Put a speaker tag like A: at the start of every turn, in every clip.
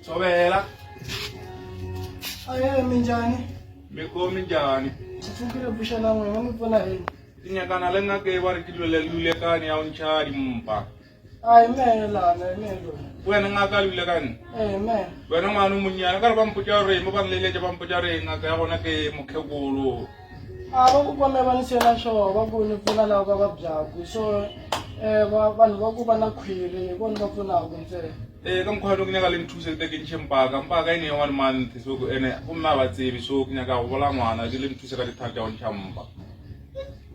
A: Sobela.
B: Aye minjani?
A: Miko minjani.
B: Sifukile busha na mwe ngipona yini?
A: Tinyakana lenga ke wari kilwele lulekani ya unchari mpa.
B: Aye mela melo.
A: Wena ngaka lulekani.
B: Me.
A: Wena nganu munyana kala bampujare mo banlele je bampujare ngaka ya gona ke mukhekulu.
B: Aba ku kome ba nisela sho ba ku ni pfuna lawa ka va byaku so vanhu va ku va na khwiri vona va pfunaka ntsena.
A: Ka mkhwano kunyaka le nthuse ke ke nchempaka mpaka ine 1 month so ene umma ba tsebi so kunyaka go bola ngwana ke le nthuse ka dithata ya nchampa.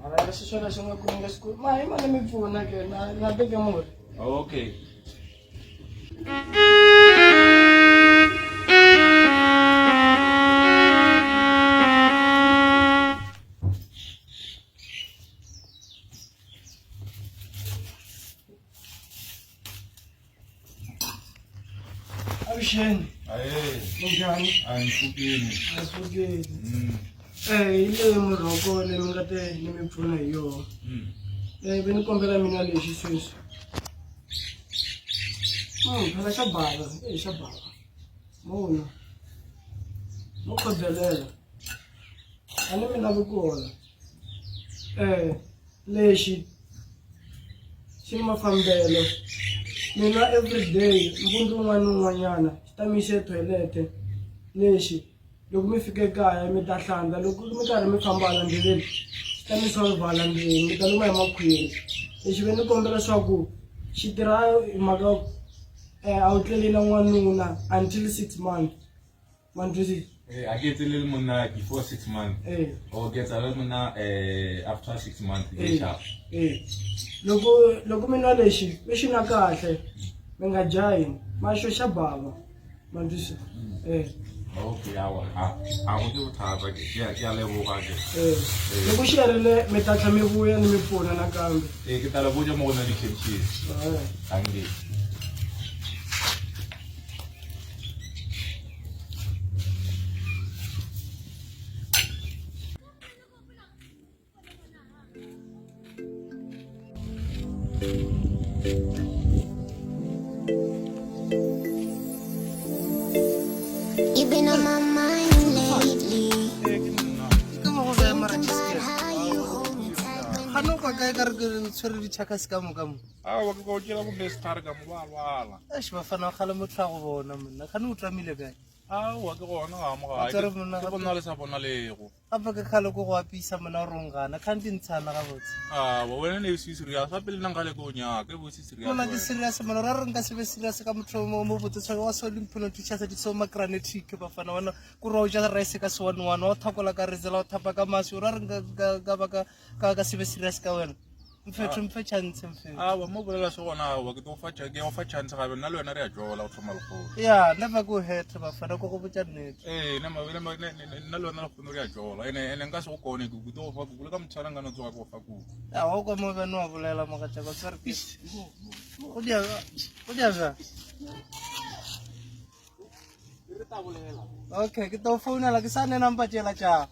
B: Mara le sishona shinga ku nge school ma hi mali mi pfuna ke na teke muri.
A: Okay.
B: Abisheni.
A: Aye.
B: Minjani?
A: Anifukini.
B: Asifukile. Ile muroko le mi nga te ni mi pfuna hi yona. Beni kombela mina lexi sweswi. Phela xa bava, xa bava. Mona. Mo khodelela. A ni mina vukola. Lexi xi ni mafambelo. Mina everyday mbundu un'wana un'wanyana xi ta mi yisa etoilete. Lexi loko mi fika ekaya mi ta hlanta loko mi karhi mi famba hala ndleleni xi ta mi solvala ndzeni mi ta luma hi makhwiri. Lexi ve ni kombela leswaku xi tirha hi mhaka a wu tleli na n'wanuna until 6 months. Man twisisa?
A: I get a little mona before 6 months. Or get a little mona after 6 months.
B: Loko mi nwa lexi mi xi nwa kahle mi nga jahi maxo xa bava. Man twisisa?
A: Okay, I want to have a yeah, level.
B: Loko xi herile mi ta tlhela mi vuya ni mi pfuna nakambe.
A: Ke tala vuja mo na dikhenchi. Angi.
C: You've been on my mind lately.
B: Hano kwa kaya karga tswere di chaka skamu kamu.
A: Wa ke go tshela go best targa mo balwala.
B: Ba fana khala mo tla go bona monna. Khane o tramile kae?
A: Wa ke gona ga mo ga. Ke bona le sa bona lego.
B: Apa ke khalo go go apisa mona rongana. Khanti ntshana ga botse.
A: Wa wena ne se serious fa pele nang gale go nya ke bo se serious.
B: Mona ke serious mona ra re nka se be serious ka motho mo botse tswa wa so limpholo teacher sa di so magranatic ba fana wana ku ro ja rice ka so one wa thakola ka rezela o thapa ka masu ra re nka ka se be serious ka wena. Mfe chance mfe.
A: Wa mo bolela se gona wa ke to fa chance ga bena le wena re a jola o thoma le go.
B: Yeah, never go ahead ba fana go botsa nnete.
A: Na mabele nna le wena le go re a jola ene nka se go kone ke to fa go le ka mtshwana ngana tswa go fa ku.
B: Ya wa go mo beno wa bolela mo ka tsa go tsare. Go dia ja. Okay, ke to phone la ke sa ne number tshela tsa.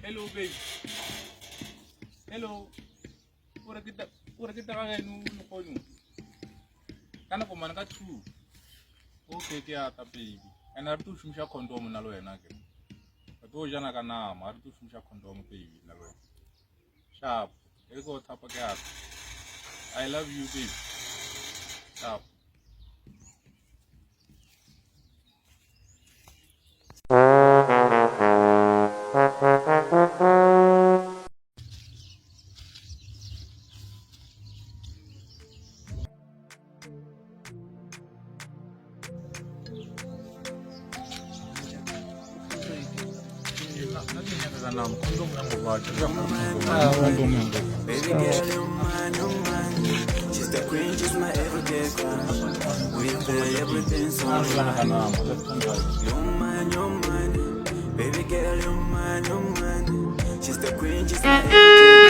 A: Hello babe. Hello. Ora kita ka nu kono. Kana ko man ka tu. Okay ke ata baby. Ana re tu shumisha condom na lo wena ke. To jana ka nama, re tu shumisha condom baby na lo wena. Sharp. E go thapa ke ata. I love you baby. Sharp. Teka naam, kondom yangu vacha. Kondom yangu.
D: Baby girl, you're mine, you're mine. She's the queen, she's my everyday crown. With her, everything's
A: Sana ka
D: alright.
A: naam,
D: You're mine, you're mine. Baby girl, you're mine, you're mine. She's the queen, she's my everyday